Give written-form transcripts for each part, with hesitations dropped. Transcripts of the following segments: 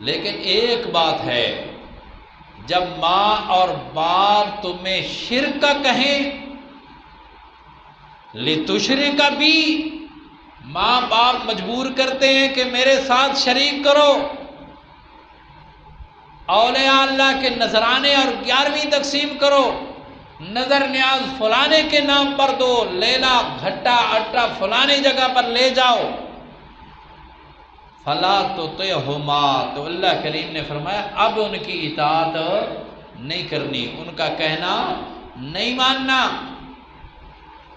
لیکن ایک بات ہے، جب ماں اور باپ تمہیں شرک کا کہیں، لِتُشْرِكَ بِی، ماں باپ مجبور کرتے ہیں کہ میرے ساتھ شریک کرو، اولیاء اللہ کے نذرانے اور 11ویں تقسیم کرو، نظر نیاز فلانے کے نام پر دو، لیلا گھٹا اٹا فلانی جگہ پر لے جاؤ، فلا تطعهما، تو اللہ کریم نے فرمایا اب ان کی اطاعت نہیں کرنی، ان کا کہنا نہیں ماننا۔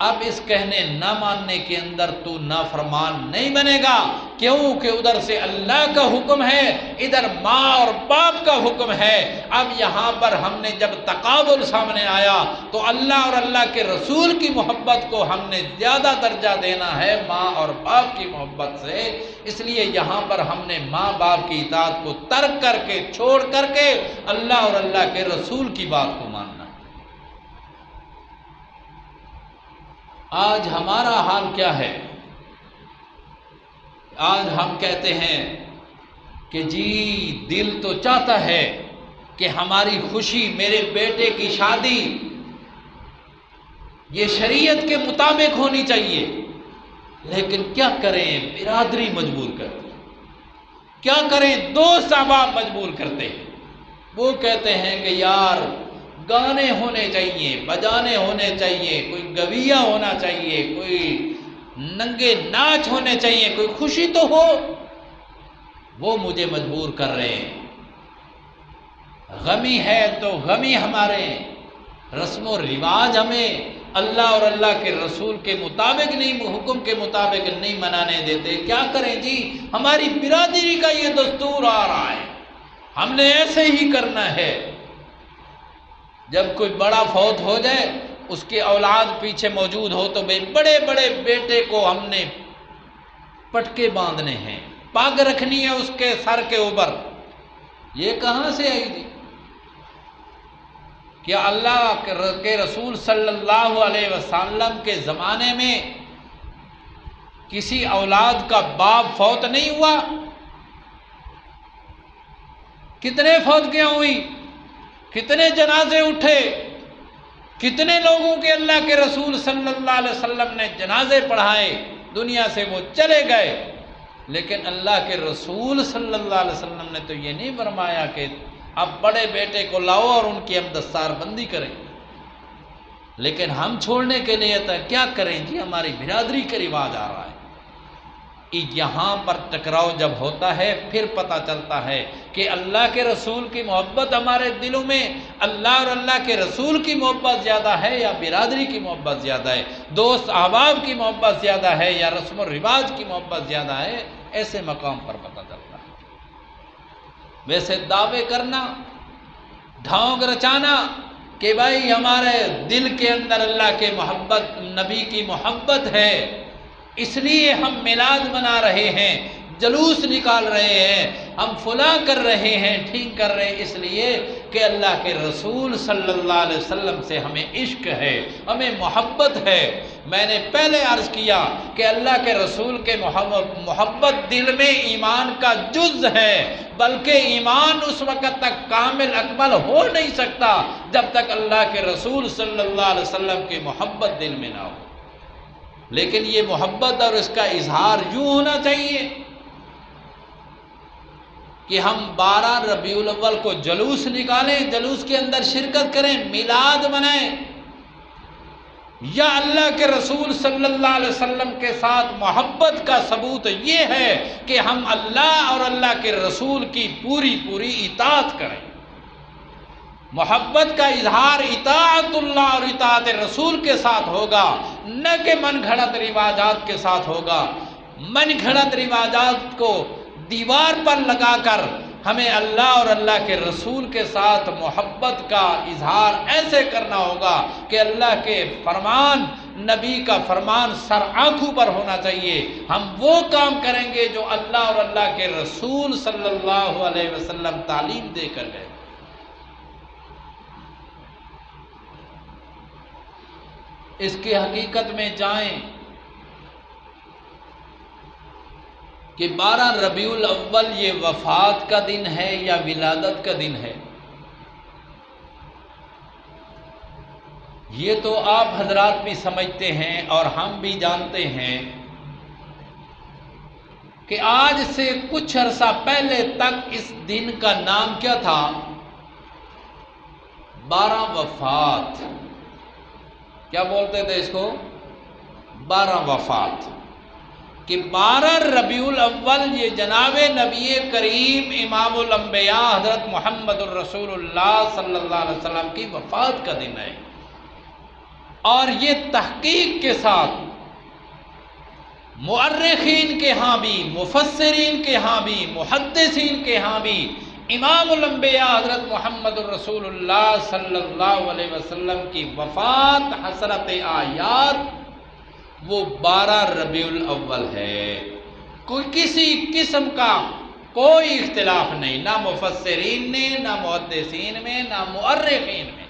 اب اس کہنے نہ ماننے کے اندر تو نافرمان نہیں بنے گا، کیوں کہ ادھر سے اللہ کا حکم ہے، ادھر ماں اور باپ کا حکم ہے۔ اب یہاں پر ہم نے جب تقابل سامنے آیا تو اللہ اور اللہ کے رسول کی محبت کو ہم نے زیادہ درجہ دینا ہے ماں اور باپ کی محبت سے، اس لیے یہاں پر ہم نے ماں باپ کی اطاعت کو ترک کر کے، چھوڑ کر کے اللہ اور اللہ کے رسول کی بات کو ماننا۔ آج ہمارا حال کیا ہے؟ آج ہم کہتے ہیں کہ جی دل تو چاہتا ہے کہ ہماری خوشی، میرے بیٹے کی شادی یہ شریعت کے مطابق ہونی چاہیے، لیکن کیا کریں، برادری مجبور کرتی ہے، کیا کریں، دوست احباب مجبور کرتے ہیں۔ وہ کہتے ہیں کہ یار گانے ہونے چاہیے، بجانے ہونے چاہیے، کوئی گویا ہونا چاہیے، کوئی ننگے ناچ ہونے چاہیے، کوئی خوشی تو ہو۔ وہ مجھے مجبور کر رہے ہیں، غمی ہے تو غمی ہمارے، رسم و رواج ہمیں اللہ اور اللہ کے رسول کے مطابق نہیں، حکم کے مطابق نہیں منانے دیتے۔ کیا کریں جی، ہماری برادری کا یہ دستور آ رہا ہے، ہم نے ایسے ہی کرنا ہے۔ جب کوئی بڑا فوت ہو جائے، اس کے اولاد پیچھے موجود ہو تو بڑے بڑے بیٹے کو ہم نے پٹکے باندھنے ہیں، پگ رکھنی ہے اس کے سر کے اوپر۔ یہ کہاں سے آئی تھی؟ کیا اللہ کے رسول صلی اللہ علیہ وسلم کے زمانے میں کسی اولاد کا باپ فوت نہیں ہوا؟ کتنے فوتگیاں ہوئی، کتنے جنازے اٹھے، کتنے لوگوں کے اللہ کے رسول صلی اللہ علیہ وسلم نے جنازے پڑھائے، دنیا سے وہ چلے گئے، لیکن اللہ کے رسول صلی اللہ علیہ وسلم نے تو یہ نہیں فرمایا کہ اب بڑے بیٹے کو لاؤ اور ان کی ہم دستار بندی کریں۔ لیکن ہم چھوڑنے کے لیے تو کیا کریں جی، ہماری برادری کے رواج آ رہا ہے۔ یہاں پر ٹکراؤ جب ہوتا ہے پھر پتہ چلتا ہے کہ اللہ کے رسول کی محبت ہمارے دلوں میں اللہ اور اللہ کے رسول کی محبت زیادہ ہے یا برادری کی محبت زیادہ ہے، دوست احباب کی محبت زیادہ ہے یا رسم و رواج کی محبت زیادہ ہے، ایسے مقام پر پتہ چلتا ہے۔ ویسے دعوے کرنا، ڈھونگ رچانا کہ بھائی ہمارے دل کے اندر اللہ کے محبت، نبی کی محبت ہے، اس لیے ہم میلاد منا رہے ہیں، جلوس نکال رہے ہیں، ہم فلاں کر رہے ہیں، ٹھیک کر رہے ہیں، اس لیے کہ اللہ کے رسول صلی اللہ علیہ وسلم سے ہمیں عشق ہے، ہمیں محبت ہے۔ میں نے پہلے عرض کیا کہ اللہ کے رسول کے محبت دل میں ایمان کا جز ہے، بلکہ ایمان اس وقت تک کامل اکمل ہو نہیں سکتا جب تک اللہ کے رسول صلی اللہ علیہ وسلم کی محبت دل میں نہ ہو۔ لیکن یہ محبت اور اس کا اظہار یوں ہونا چاہیے کہ ہم 12 ربیع الاول کو جلوس نکالیں، جلوس کے اندر شرکت کریں، میلاد منائیں، یا اللہ کے رسول صلی اللہ علیہ وسلم کے ساتھ محبت کا ثبوت یہ ہے کہ ہم اللہ اور اللہ کے رسول کی پوری پوری اطاعت کریں۔ محبت کا اظہار اطاعت اللہ اور اطاعت رسول کے ساتھ ہوگا، نہ کہ من گھڑت رواجات کے ساتھ ہوگا۔ من گھڑت رواجات کو دیوار پر لگا کر ہمیں اللہ اور اللہ کے رسول کے ساتھ محبت کا اظہار ایسے کرنا ہوگا کہ اللہ کے فرمان، نبی کا فرمان سر آنکھوں پر ہونا چاہیے۔ ہم وہ کام کریں گے جو اللہ اور اللہ کے رسول صلی اللہ علیہ وسلم تعلیم دے کر گئے۔ اس کی حقیقت میں جائیں کہ 12 ربیع الاول یہ وفات کا دن ہے یا ولادت کا دن ہے؟ یہ تو آپ حضرات بھی سمجھتے ہیں اور ہم بھی جانتے ہیں کہ آج سے کچھ عرصہ پہلے تک اس دن کا نام کیا تھا؟ 12 وفات۔ کیا بولتے تھے اس کو؟ 12 وفات۔ کہ 12 ربیع الاول یہ جناب نبی کریم امام الانبیاء حضرت محمد الرسول اللہ صلی اللہ علیہ وسلم کی وفات کا دن ہے، اور یہ تحقیق کے ساتھ مؤرخین کے ہاں بھی، مفسرین کے ہاں بھی، محدثین کے ہاں بھی امام الانبیاء حضرت محمد الرسول اللہ صلی اللہ علیہ وسلم کی وفات حسرت آیات وہ 12 ربیع الاول ہے۔ کوئی کسی قسم کا کوئی اختلاف نہیں، نہ مفسرین نے، نہ محدثین میں، نہ مؤرخین میں۔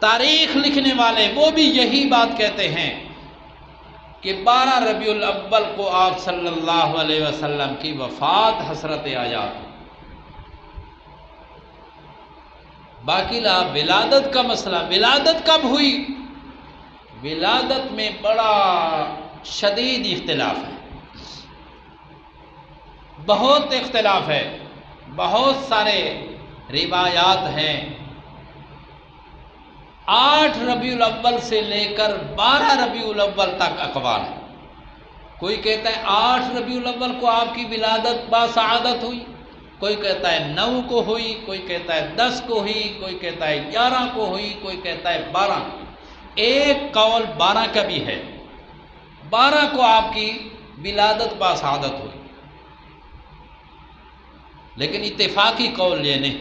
تاریخ لکھنے والے وہ بھی یہی بات کہتے ہیں کہ 12 ربیع الاول کو آپ صلی اللہ علیہ وسلم کی وفات حسرت آیات۔ باقی رہا ولادت کا مسئلہ، ولادت کب ہوئی؟ ولادت میں بڑا شدید اختلاف ہے، بہت اختلاف ہے، بہت سارے روایات ہیں۔ 8 ربیع الاول سے لے کر 12 ربیع الاول تک اقوال ہیں۔ کوئی کہتا ہے 8 ربیع الاول کو آپ کی ولادت باسعادت ہوئی، کوئی کہتا ہے 9 کو ہوئی، کوئی کہتا ہے 10 کو ہوئی، کوئی کہتا ہے 11 کو ہوئی، کوئی کہتا ہے 12 کو۔ ایک قول 12 کا بھی ہے، 12 کو آپ کی ولادت باسعادت ہوئی، لیکن اتفاقی قول یہ نہیں،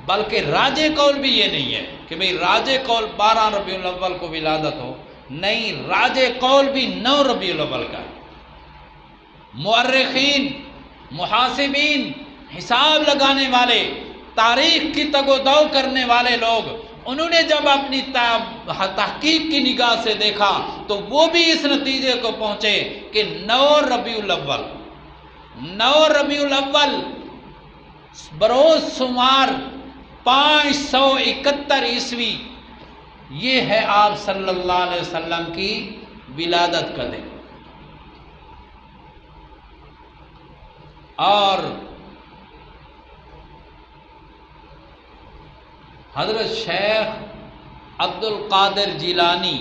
بلکہ راجح قول بھی یہ نہیں ہے کہ بھئی راجح قول 12 ربیع الاول کو ولادت ہو، نہیں، راجح قول بھی 9 ربیع الاول کا ہے۔ مؤرخین، محاسبین، حساب لگانے والے، تاریخ کی تگ و دو کرنے والے لوگ، انہوں نے جب اپنی تحقیق کی نگاہ سے دیکھا تو وہ بھی اس نتیجے کو پہنچے کہ 9 ربیع الاول، 9 ربیع الاول بروز شمار 571 عیسوی، یہ ہے آپ صلی اللہ علیہ وسلم کی ولادت کا دن۔ اور حضرت شیخ عبد القادر جیلانی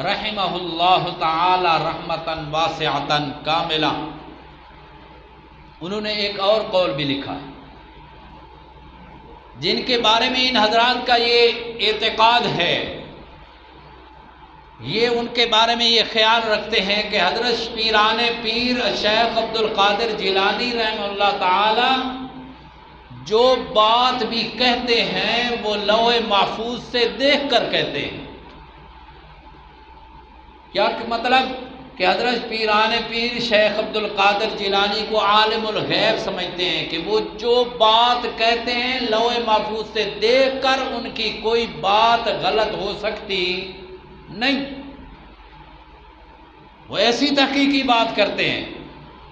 رحمہ اللہ تعالی رحمتاً واسعتاً کاملہ، انہوں نے ایک اور قول بھی لکھا ہے، جن کے بارے میں ان حضرات کا یہ اعتقاد ہے، یہ ان کے بارے میں یہ خیال رکھتے ہیں کہ حضرت پیران پیر شیخ عبد القادر جیلانی رحمہ اللہ تعالی جو بات بھی کہتے ہیں وہ لوح محفوظ سے دیکھ کر کہتے ہیں۔ کیا مطلب؟ کہ حضرت پیران پیر شیخ عبد القادر جیلانی کو عالم الغیب سمجھتے ہیں کہ وہ جو بات کہتے ہیں لوح محفوظ سے دیکھ کر ان کی کوئی بات غلط ہو سکتی نہیں، وہ ایسی تحقیقی بات کرتے ہیں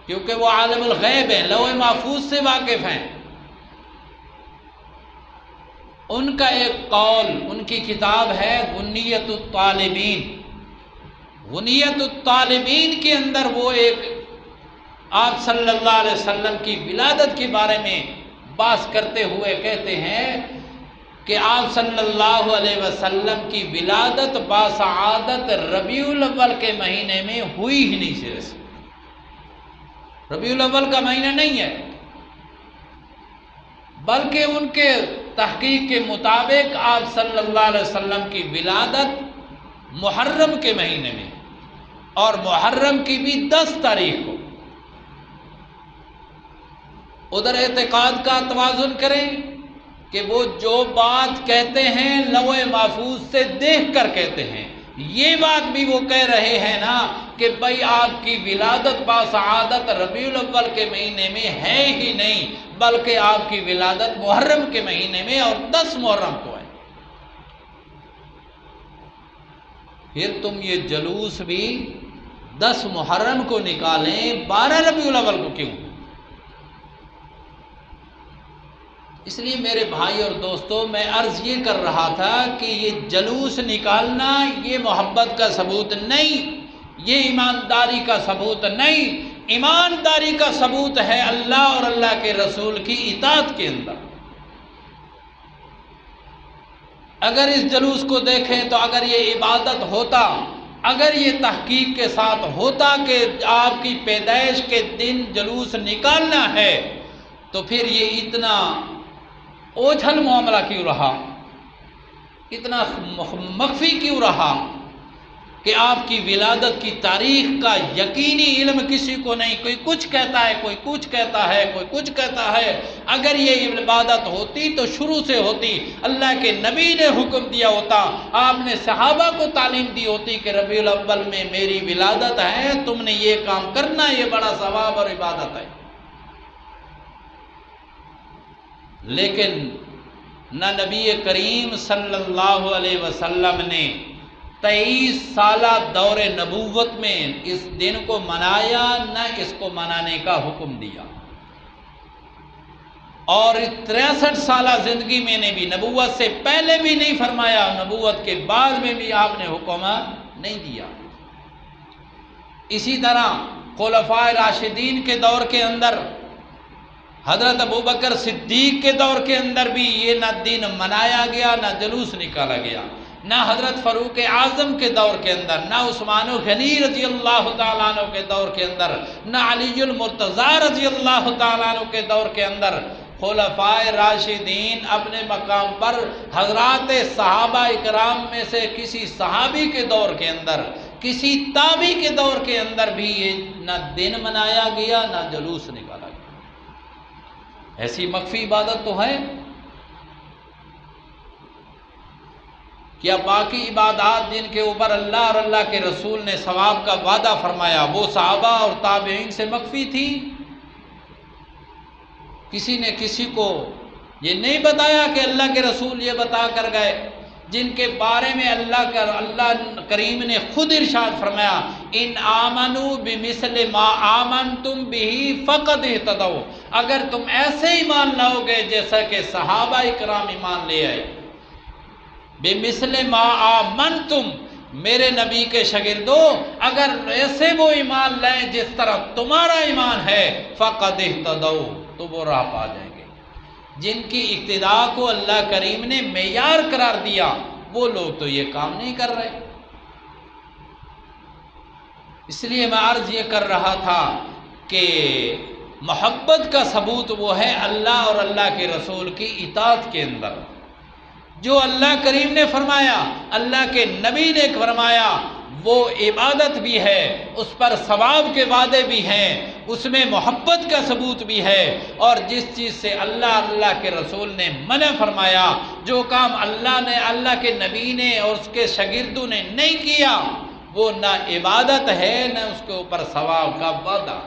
کیونکہ وہ عالم الغیب ہیں، لوح محفوظ سے واقف ہیں۔ ان کا ایک قول، ان کی کتاب ہے غنیۃ الطالبین، غنیۃ الطالبین کے اندر وہ ایک آپ صلی اللہ علیہ وسلم کی ولادت کے بارے میں بحث کرتے ہوئے کہتے ہیں کہ آپ صلی اللہ علیہ وسلم کی ولادت باسعادت ربیع الاول کے مہینے میں ہوئی ہی نہیں، سرے سے ربیع الاول کا مہینہ نہیں ہے، بلکہ ان کے تحقیق کے مطابق آپ صلی اللہ علیہ وسلم کی ولادت محرم کے مہینے میں، اور محرم کی بھی 10 تاریخ کو۔ ادھر اعتقاد کا توازن کریں کہ وہ جو بات کہتے ہیں لوح محفوظ سے دیکھ کر کہتے ہیں، یہ بات بھی وہ کہہ رہے ہیں نا کہ بھائی آپ کی ولادت باسعادت ربیع الاول کے مہینے میں ہے ہی نہیں، بلکہ آپ کی ولادت محرم کے مہینے میں اور 10 محرم کو ہے۔ پھر تم یہ جلوس بھی 10 محرم کو نکالیں، 12 ربیع الاول کو کیوں؟ اس لیے میرے بھائی اور دوستو، میں عرض یہ کر رہا تھا کہ یہ جلوس نکالنا یہ محبت کا ثبوت نہیں، یہ ایمانداری کا ثبوت نہیں۔ ایمانداری کا ثبوت ہے اللہ اور اللہ کے رسول کی اطاعت کے اندر۔ اگر اس جلوس کو دیکھیں تو اگر یہ عبادت ہوتا، اگر یہ تحقیق کے ساتھ ہوتا کہ آپ کی پیدائش کے دن جلوس نکالنا ہے، تو پھر یہ اتنا اوجھل معاملہ کیوں رہا، اتنا مخفی کیوں رہا کہ آپ کی ولادت کی تاریخ کا یقینی علم کسی کو نہیں؟ کوئی کچھ کہتا ہے، کوئی کچھ کہتا ہے، کوئی کچھ کہتا ہے۔ اگر یہ عبادت ہوتی تو شروع سے ہوتی، اللہ کے نبی نے حکم دیا ہوتا، آپ نے صحابہ کو تعلیم دی ہوتی کہ ربیع الاول میں میری ولادت ہے، تم نے یہ کام کرنا، یہ بڑا ثواب اور عبادت ہے۔ لیکن نہ نبی کریم صلی اللہ علیہ وسلم نے 23 سالہ دور نبوت میں اس دن کو منایا، نہ اس کو منانے کا حکم دیا، اور 63 سالہ زندگی میں نے بھی، نبوت سے پہلے بھی نہیں فرمایا، نبوت کے بعد میں بھی آپ نے حکم نہیں دیا۔ اسی طرح خلفائے راشدین کے دور کے اندر، حضرت ابوبکر صدیق کے دور کے اندر بھی یہ نہ دن منایا گیا، نہ جلوس نکالا گیا، نہ حضرت فاروق اعظم کے دور کے اندر، نہ عثمان غنی رضی اللہ تعالیٰ عنہ کے دور کے اندر، نہ علی المرتضیٰ رضی اللہ تعالیٰ عنہ کے دور کے اندر۔ خلفائے راشدین اپنے مقام پر حضرات صحابہ اکرام میں سے کسی صحابی کے دور کے اندر، کسی تابعی کے دور کے اندر بھی یہ نہ دن منایا گیا، نہ جلوس نکالا گیا۔ ایسی مخفی عبادت تو ہے۔ کیا باقی عبادات جن کے اوپر اللہ اور اللہ کے رسول نے ثواب کا وعدہ فرمایا، وہ صحابہ اور تابعین سے مخفی تھی؟ کسی نے کسی کو یہ نہیں بتایا کہ اللہ کے رسول یہ بتا کر گئے، جن کے بارے میں اللہ کریم نے خود ارشاد فرمایا، ان آمنوا بمثل ما آمنتم به فقد اہتدوا، اگر تم ایسے ایمان لاؤ گے جیسا کہ صحابہ کرام ایمان لے آئے، بمثل ما آمنتم، میرے نبی کے شاگردوں اگر ایسے وہ ایمان لائیں جس طرح تمہارا ایمان ہے، فقد اہتدوا، تو وہ راہ پا جائیں گے۔ جن کی اقتداء کو اللہ کریم نے معیار قرار دیا، وہ لوگ تو یہ کام نہیں کر رہے۔ اس لیے میں عرض یہ کر رہا تھا کہ محبت کا ثبوت وہ ہے اللہ اور اللہ کے رسول کی اطاعت کے اندر۔ جو اللہ کریم نے فرمایا، اللہ کے نبی نے فرمایا، وہ عبادت بھی ہے، اس پر ثواب کے وعدے بھی ہیں، اس میں محبت کا ثبوت بھی ہے، اور جس چیز سے اللہ کے رسول نے منع فرمایا، جو کام اللہ نے، اللہ کے نبی نے اور اس کے شاگردوں نے نہیں کیا، وہ نہ عبادت ہے، نہ اس کے اوپر ثواب کا وعدہ۔